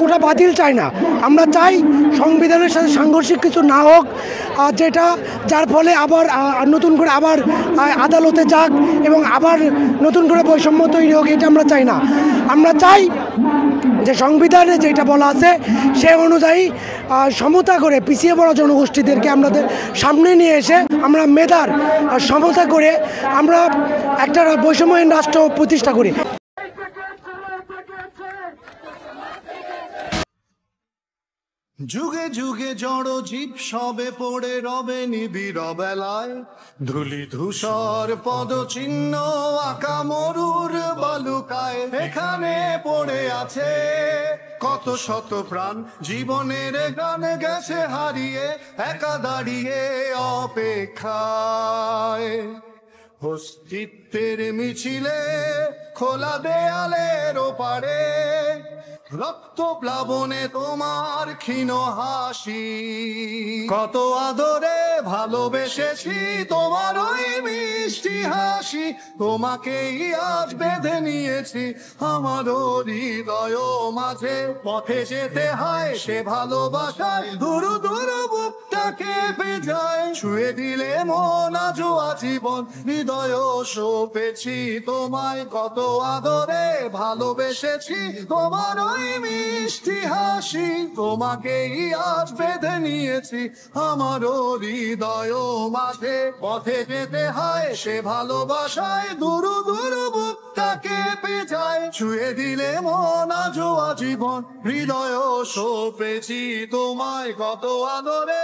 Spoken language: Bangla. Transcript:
কোটা বাতিল চাই না, আমরা চাই সংবিধানের সাথে সাংঘর্ষিক কিছু না হোক, যেটা যার ফলে আবার নতুন করে আবার আদালতে যাক এবং আবার নতুন করে বৈষম্য তৈরি হোক, এটা আমরা চাই না। আমরা চাই যে সংবিধানে যেটা বলা আছে সে অনুযায়ী সমতা করে পিছিয়ে পড়া জনগোষ্ঠীদেরকে আমাদের সামনে নিয়ে এসে আমরা মেধার সমতা করে আমরা একটা বৈষম্যহীন রাষ্ট্র প্রতিষ্ঠা করি। যুগে যুগে জড় জীব সবে পড়ে রবে নিবিড় বেলায়, ধুলি ধূসর পদচিহ্ন আঁকা মরুর বালুকায়। এখানে পড়ে আছে কত শত প্রাণ, জীবনের গান গেছে হারিয়ে একা দাঁড়িয়ে অপেক্ষায়। অস্তিত্বের মিছিলে খোলা দেয়ালের ওপারে রক্ত প্লাবনে তোমার ক্ষীণ হাসি। কত আদরে ভালোবেসেছি তোমার ওই মিষ্টি হাসি, তোমাকেই আজ বেঁধে নিয়েছি আমার হৃদয় মাঝে। পথে যেতে হয় সে ভালোবাসায়, দূর দূর বুকটা কেঁপে যায়। ছুঁয়ে দিলে মন আজও আজীবন হৃদয় সপেছি তোমায়। কত আদরে ভালোবেসেছি তোমার ওই মিষ্টি হাসি, তোমাকেই আজ বেঁধে নিয়েছি আমার হৃদয় মাঝে। পথে যেতে হয় সে ভালোবাসায়, দূর দূর বুকটা কেঁপে যায়। ছুঁয়ে দিলে মন আজও আজীবন হৃদয় সপেছি তোমায়। কত আদরে